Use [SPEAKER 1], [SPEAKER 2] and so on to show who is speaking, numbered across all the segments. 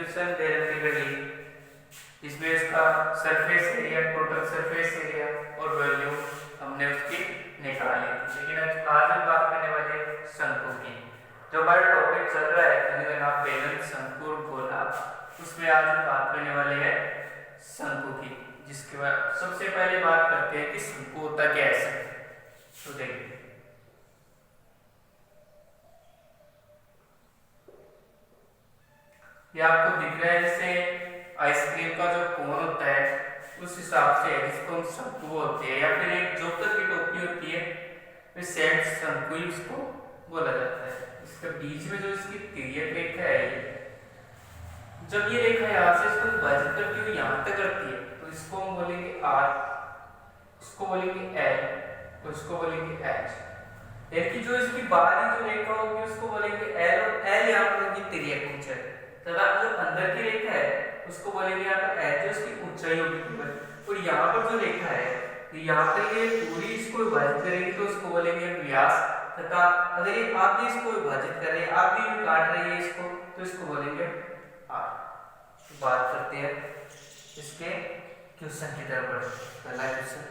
[SPEAKER 1] Question दे रखे गली, इसमें इसका surface area, total surface area और वैल्यू हमने उसकी निकाली। लेकिन आज हम बात करने वाले शंकु की। जो हमारा टॉपिक चल रहा है द्विघनाभ बेलन शंकु गोला, उसमें आज हम बात करने वाले हैं शंकु की, जिसके बाद सबसे पहले बात करते हैं कि शंकु होता क्या है। तो देखिए ये आपको दिख रहा है, जैसे आइसक्रीम का जो कोन होता है उस हिसाब से है, जिसको हम शंकु बोलते हैं, या फिर एक जोकर की टोपी होती है, वे सेम शंकु ही उसको बोला जाता है। इसके बीच में जो इसकी तिर्यक रेखा है, जब ये रेखा यहाँ से इसको विभाजित करती हुई यहाँ तक करती है, तो इसको हम बोलेंगे आर, उसको बोलेंगे एल और उसको बोलेंगे एच। यानी जो इसकी बाहरी जो रेखा होगी उसको बोलेंगे एल, और एल यहाँ पर होगी तिर्यक ऊंचाई, तथा जो अंदर की रेखा है उसको बोलेंगे यहाँ पर एच, जो इसकी ऊंचाई होगी केवल। और यहाँ पर जो रेखा है, तो यहाँ पर ये पूरी इसको विभाजित करेगी तो इसको बोलेंगे व्यास, तथा अगर ये आधी इसको विभाजित कर रही है, आधी काट रही है इसको, तो इसको बोलेंगे आर। बात करते हैं इसके क्वेश्चन की तरफ बढ़ते हैं। पहला क्वेश्चन,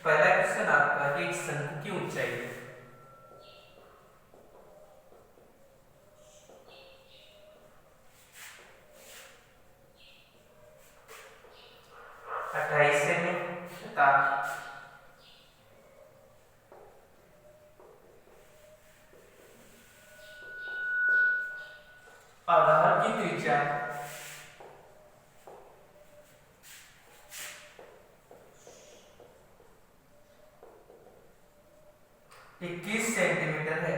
[SPEAKER 1] पहला क्वेश्चन आपका कि एक शंकु की ऊंचाई है। आधार की त्रिज्या 21 सेंटीमीटर है।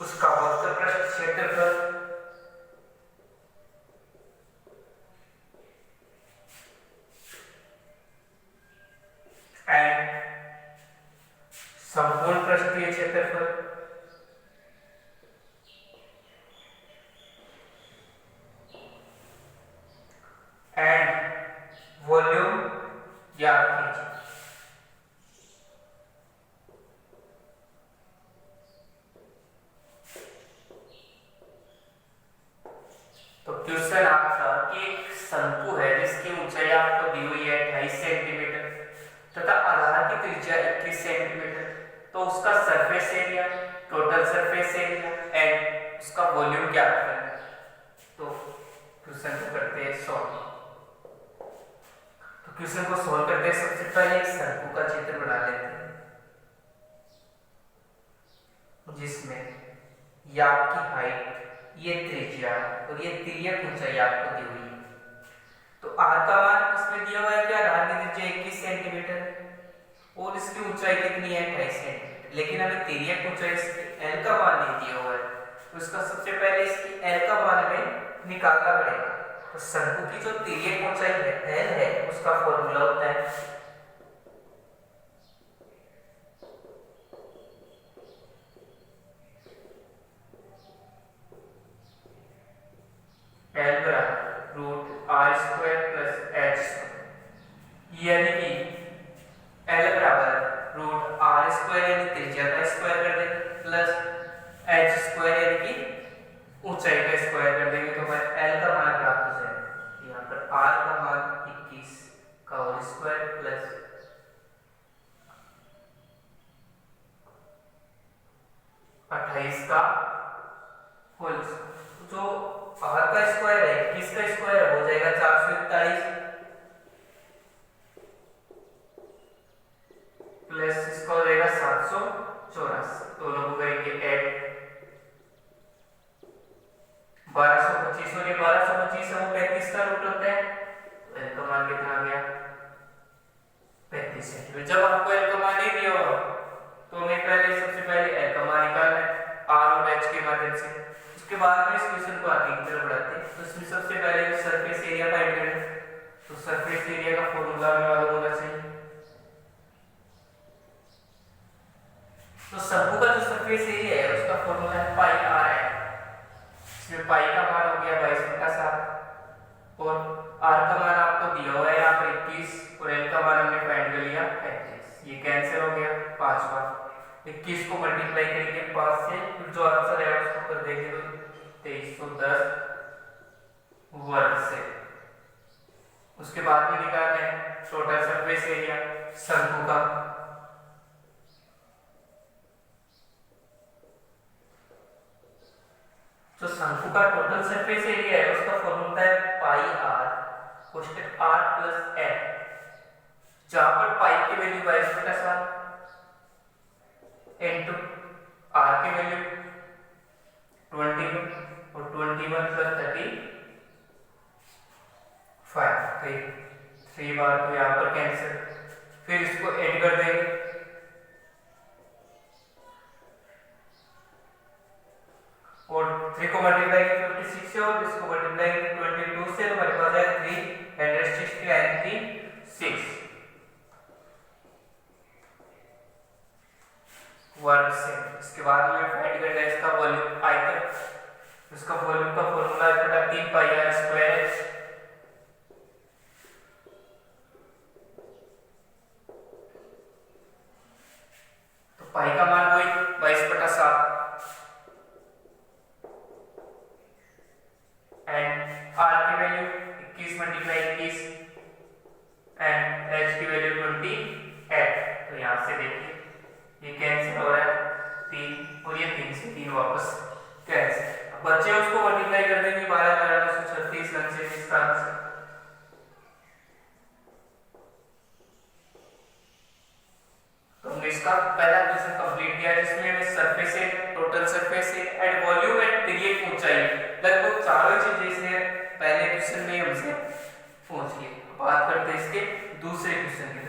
[SPEAKER 1] उसका वक्र पृष्ठ क्षेत्रफल एंड संपूर्ण पृष्ठीय क्षेत्रफल एंड वॉल्यूम ज्ञात कीजिए। तो क्वेश्चन आपका कि एक शंकु है जिसकी ऊंचाई आपको दी हुई है 28 सेंटीमीटर तथा आधार की त्रिज्या 21 सेंटीमीटर, तो उसका surface area, total surface area and उसका वॉल्यूम क्या करना है। तो क्वेश्चन को करते हैं सॉल्व। तो क्वेश्चन को सॉल्व करते हैं, सबसे पहले एक शंकु का चित्र बना लेते हैं, जिसमें ये आपकी हाइट, ये त्रिज्या और ये तिर्यक ऊंचाई आपको दी हुई है। तो आर का मान इसमें दिया हुआ है क्या, आधार की त्रिज्या 21 सेंटीमीटर और इसकी ऊंचाई कितनी है 28 सेंटीमीटर, लेकिन हमें तिर्यक ऊंचाई एल का मान नहीं दिया हुआ है, तो इसका सबसे पहले इसकी एल का मान हमें निकालना पड़ेगा। तो शंकु की जो तिर्यक ऊंचाई है एल है, उसका फॉर्मूला होता है एल बराबर root R square plus H square, यानी कि एल बराबर रूट आर स्क्वायर यानी त्रिज्या का स्क्वायर कर देंगे प्लस एच स्क्वायर यानी कि ऊंचाई का स्क्वायर कर देंगे, तो हमारे एल का मान प्राप्त हो जाएगा। यहाँ पर आर का मान 21 का होल स्क्वायर प्लस अट्ठाईस का होल, जो आर का स्क्वायर है 21 का स्क्वायर हो जाएगा 441 प्लस इसका हो जाएगा 784, दोनों को करेंगे ऐड 1225 और ये 1225 है वो 35 का रूट होता है, तो एल का मान कितना आ गया 35 सेंटीमीटर। जब आपको एल का मान नहीं दिया होगा तो हमें पहले सबसे पहले एल का मान निकालना है आर और एच के माध्यम से, उसके बाद में इस क्वेश्चन को आगे की तरफ बढ़ाते हैं। तो इसमें सबसे पहले सरफेस एरिया फाइंड करें, तो सरफेस एरिया का फॉर्मूला हमें मालूम होना चाहिए। तो शंकु का जो सरफेस एरिया है उसका फॉर्मूला है पाई आर है, इसमें पाई का मान हो गया 22/7 और आर का 21 को मल्टीप्लाई करेंगे 5 से, फिर जो आंसर है उसको कर देंगे तो 2310 वर्ग से। उसके बाद में निकालना है टोटल सरफेस एरिया शंकु का। जो शंकु का टोटल सरफेस एरिया है उसका फॉर्मूला है पाई आर कोष्टक आर प्लस एन, जहां पर पाई की वैल्यू 22/7 इनटू आर की वैल्यू 21 और 21 प्लस 35, तो 3 बार तो यहाँ पर कैंसिल, फिर इसको ऐड कर देंगे और 3 को मल्टीप्लाई करेंगे 56 से और इसको मल्टीप्लाई करेंगे 22 से, तो हमारे पास है 369 वर्ग से। इसके बाद में फाइंड करना है इसका वॉल्यूम आयतन, इसका वॉल्यूम का फॉर्मूला है 3 पाई आर स्क्वायर। तो पाई का मान वही 22/7 एंड आर की वैल्यू 21 × 21 एंड एच की वैल्यू 28। तो यहां से देखिए ये कैंसिल हो रहा है 3 और ये 3 से 3 वापस कैंसिल। अब बच्चे उसको मल्टीप्लाई कर देंगे 12/936 रन से इसका आंसर। तो हमने इसका पहला क्वेश्चन कंप्लीट किया जिसमें हमें सरफेस है, टोटल सरफेस है एंड वॉल्यूम एंड पीरियड ऊंचाई, लगभग चारों चीजें इसने पहले क्वेश्चन में हमसे पूछ ली। बात करते हैं इसके दूसरे क्वेश्चन की तरफ।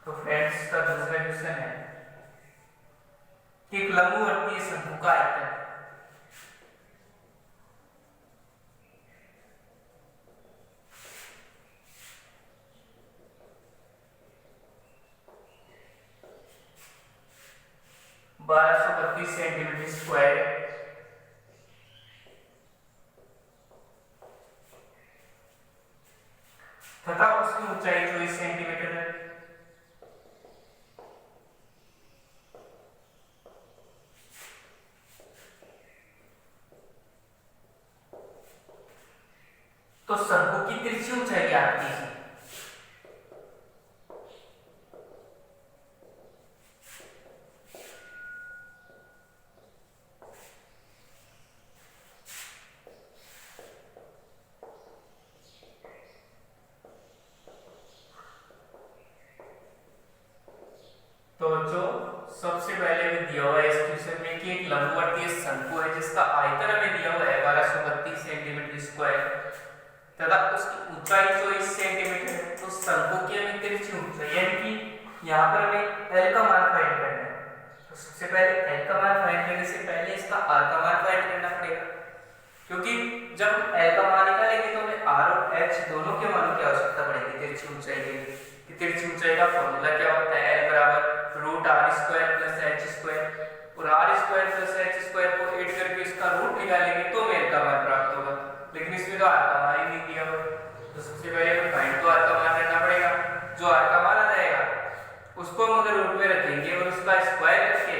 [SPEAKER 1] तो फ्रेंड्स का दूसरा क्वेश्चन है कि लंबवर्तीय शंकु का आयतन 1232 सेंटीमीटर स्क्वायर तथा उसकी ऊंचाई 24 सेंटीमीटर है। तो शंकु की तिरछी ऊंचाई आती है तो जो सबसे पहले में दिया हुआ है इस क्वेश्चन में कि एक लंबवर्तीय शंकु है जिसका आयतन हमें दिया हुआ है 1232 सेंटीमीटर स्क्वायर तथा उसकी ऊंचाई 24 सेंटीमीटर है। तो शंकु की हमें तिरछी ऊंचाई यानी कि यहाँ पर हमें एल का मान फाइंड करना है। तो सबसे पहले एल का मान फाइंड करने से पहले इसका आर का मान फाइंड करना पड़ेगा, क्योंकि जब एल का मान निकालेंगे तो हमें आर और एच दोनों के मानों की आवश्यकता पड़ेगी तिरछी ऊंचाई के लिए। तिरछी ऊंचाई का फॉर्मूला क्या होता है, एल बराबर √r² + h² और r² + h² को ऐड करके इसका रूट निकालेंगे तो एल का मान प्राप्त होगा, लेकिन इसमें तो आर का मान ही नहीं दिया हुआ। तो सबसे पहले हमें फाइंड तो आर का मान करना पड़ेगा। जो आर का मान आ जाएगा उसको हम अगर रूट में रखेंगे और उसका स्क्वायर करके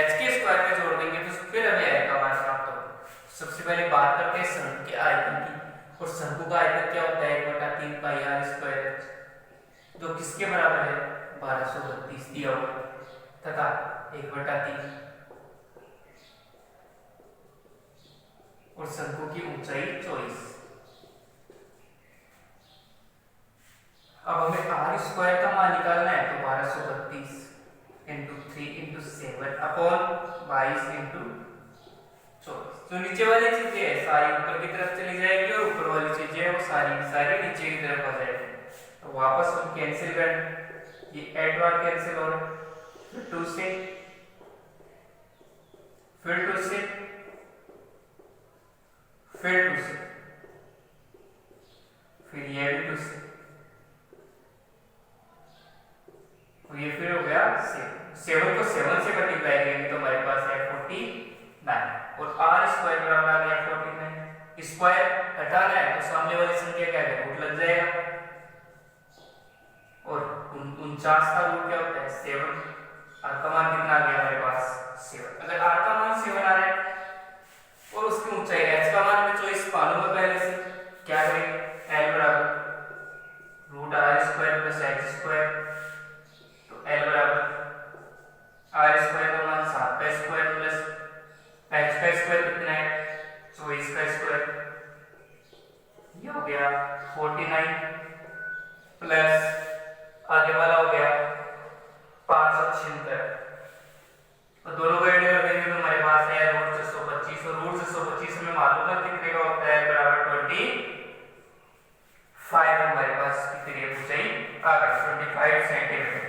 [SPEAKER 1] h के स्क्वायर में जोड़ देंगे तो फिर हमें एल का मान प्राप्त होगा। सबसे पहले बात करते हैं शंकु के आयतन की, और शंकु का आयतन क्या होता है 1/3 पाई r², जो किसके बराबर है 1232 दिया हुआ तथा 1/3 और शंकु की ऊंचाई 24। अब हमें r² का मान निकालना है तो 1232 × 3 × 7 अपॉन 22 × 24। जो नीचे वाली चीजें है सारी ऊपर की तरफ चली जाएगी और ऊपर वाली चीजें है वो सारी नीचे की तरफ आ जाएगी। तो वापस हम कैंसिल कर, ये 8 बार कैंसिल हो रहा है 2 से, फिर 2 से, फिर 2 से, फिर ये भी 2 से, तो ये फिर हो गया 7 को 7 से मल्टीप्लाई करेंगे तो हमारे पास है 49 और r स्क्वायर बराबर आ गया 49। स्क्वायर हटाना है तो सामने वाली संख्या क्या है, रूट लग जाएगा और 49 का रूट क्या होता है 7। r का मान कितना आ गया हमारे पास 7। अगर r का मान 7 आ रहा है और उसकी ऊंचाई h का मान में चॉइस मालूम है पहले से, क्या करेंगे l बराबर root r square plus h square, तो l बराबर r स्क्वायर का मान 7 का स्क्वायर प्लस h का स्क्वायर कितना है 24 का स्क्वायर, ये हो गया 49 प्लस आगे वाला हो गया 576, तो दोनों को ऐड करेंगे तो हमारे पास है रूट 625 और रूट 625 हमें मालूम है कितने का होता है बराबर 25, हमारे पास कितनी ऊंचाई आ गई 25 सेंटीमीटर।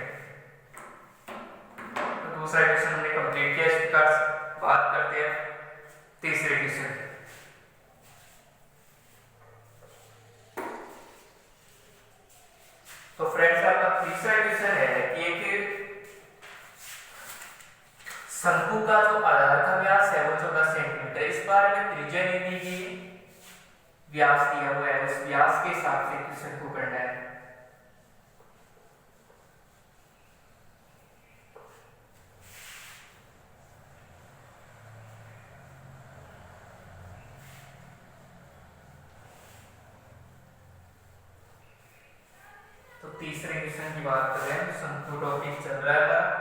[SPEAKER 1] तो दूसरा क्वेश्चन हमने कंप्लीट किया। इस प्रकार से बात करते हैं तीसरे क्वेश्चन। तो फ्रेंड्स आपका तीसरा क्वेश्चन है कि एक शंकु का जो आधार का व्यास है वो 14 सेंटीमीटर, इस बार में त्रिज्या नहीं दी गई, व्यास दिया हुआ है, उस व्यास के हिसाब से क्वेश्चन को करना है। तो तीसरे क्वेश्चन की बात करें, शंकु टॉपिक चल रहा है।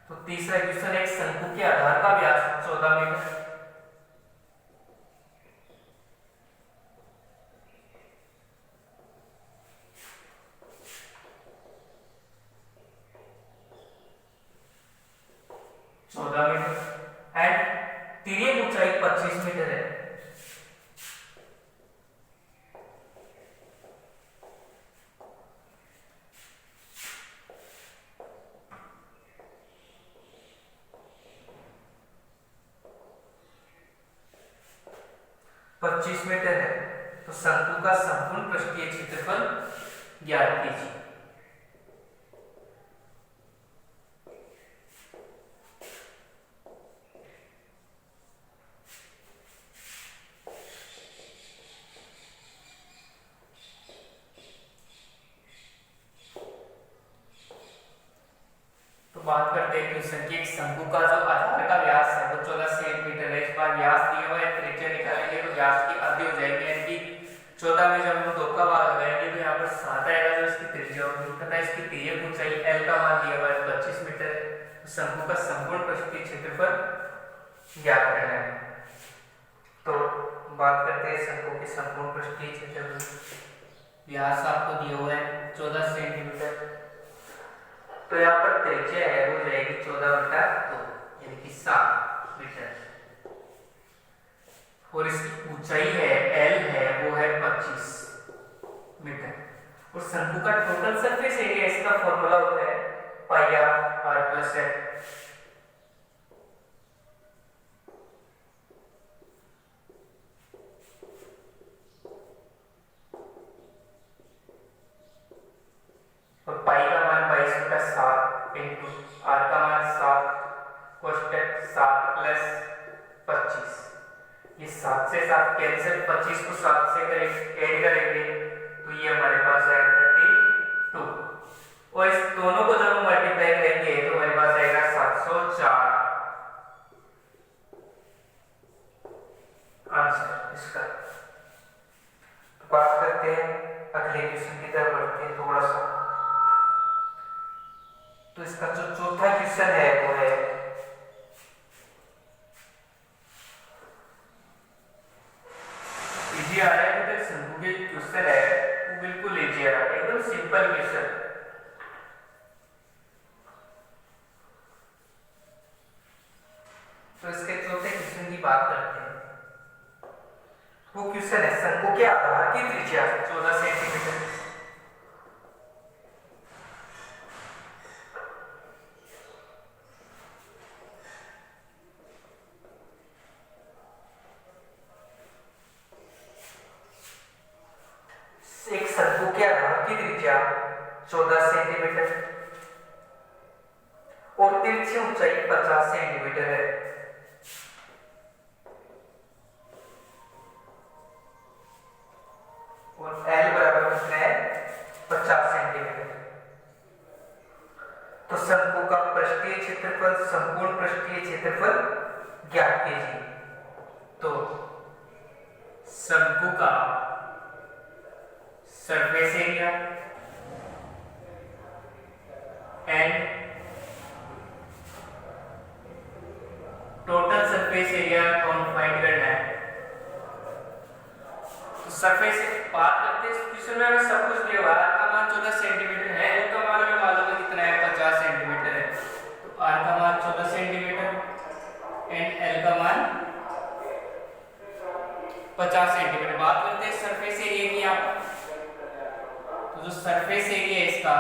[SPEAKER 1] तो तीसरा क्वेश्चन एक शंकु के आधार का व्यास 14 मीटर, एंड तिर्यक ऊंचाई 25 मीटर है। मीटर है, तो शंकु का संपूर्ण पृष्ठीय क्षेत्रफल ज्ञात कीजिए। तो बात करते हैं क्वेश्चन की, एक शंकु का जो आधार का व्यास है वो 14 सेंटीमीटर है। इस बार व्यास दिया हुआ है, त्रिज्या निकालेंगे तो व्यास की आधी हो जाएगी, यानी कि 14 में जब हम 2 का भाग लगाएंगे तो यहाँ पर 7 आएगा जो इसकी त्रिज्या होगी, तथा इसकी तिर्यक ऊंचाई l का मान दिया हुआ है 25 मीटर। तो शंकु का संपूर्ण पृष्ठीय क्षेत्रफल ज्ञात करना है। तो बात करते हैं शंकु के संपूर्ण पृष्ठीय क्षेत्रफल। व्यास आपको दिया हुआ है 14 सेंटीमीटर, तो यहाँ पर त्रिज्या है वो जाएगी 14/2 यानी कि 7 मीटर, और इसकी ऊंचाई है l है वो है 25 मीटर। और शंकु का टोटल सरफेस एरिया, इसका फॉर्मूला होता है पाई r प्लस है। और पाई का मान 22/7 इंटू r का मान 7 कोष्टक 7 प्लस 25, ये 7 से 7 कैंसिल, 25 को 7 से ऐड करेंगे तो ये हमारे पास है 32, और इस दोनों को जब हम मल्टीप्लाई करेंगे तो हमारे पास आएगा 704 आंसर इसका। तो बात करते हैं अगले क्वेश्चन की तरफ बढ़ते हैं थोड़ा सा। तो इसका जो चौथा क्वेश्चन है वो है इजी आ रहा है, तो शंकु के क्वेश्चन है वो बिल्कुल इजी आ रहा है, एकदम सिंपल क्वेश्चन। तो इसके चौथे क्वेश्चन की बात करते हैं। वो क्वेश्चन है शंकु के आधार की त्रिज्या 14 सेंटीमीटर।
[SPEAKER 2] मुख्य आधार की त्रिज्या 14 सेंटीमीटर और तिरछी ऊंचाई 50 सेंटीमीटर है। और L बराबर कितना है 50 सेंटीमीटर। तो शंकु का पृष्ठीय क्षेत्रफल, संपूर्ण पृष्ठीय क्षेत्रफल ज्ञात कीजिए।
[SPEAKER 1] तो शंकु का surface area and total surface area कौन फाइंड करना है। तो सरफेस बात करते हैं क्वेश्चन में हमें सब कुछ दिया हुआ है। r का मान 14 सेंटीमीटर है, l का मान हमें मालूम है कितना है 50 सेंटीमीटर है। तो r का मान 14 सेंटीमीटर एंड l का मान 50 सेंटीमीटर। बात करते हैं सरफेस एरिया की। आप तो जो सरफेस एरिया है इसका,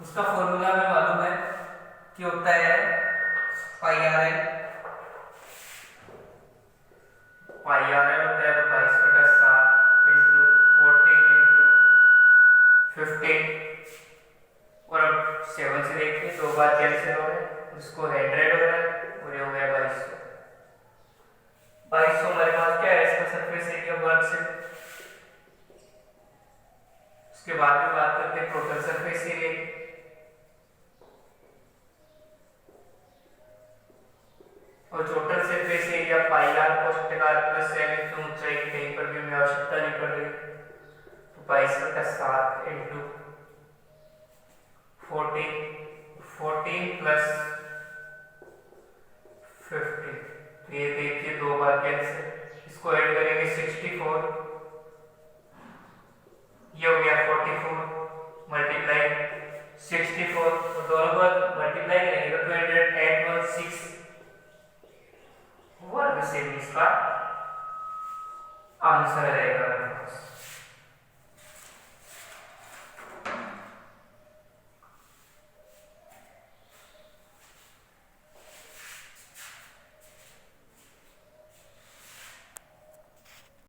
[SPEAKER 1] उसका फॉर्मूला हमें मालूम है कि होता है पाई आर एल होता है 22/7 इंटू 14 इंटू 15। और अब 7 से देखिए 2 बार कैंसिल हो रहा है, इसको 100 हो रहा है और ये हो गया 2200 हमारे पास क्या है इसका सरफेस एरिया वर्ग से। उसके बाद में बात करते हैं टोटल सरफेस एरिया की। और total surface area pi r कोष्टक आर प्लस एल इंटू ऊंचाई की कहीं पर भी हमें आवश्यकता नहीं पड़ रही। तो 22/7 इंटू 14 प्लस 15। ये देखिए 2 बार कैंसिल, इसको ऐड करेंगे 64, ये हो गया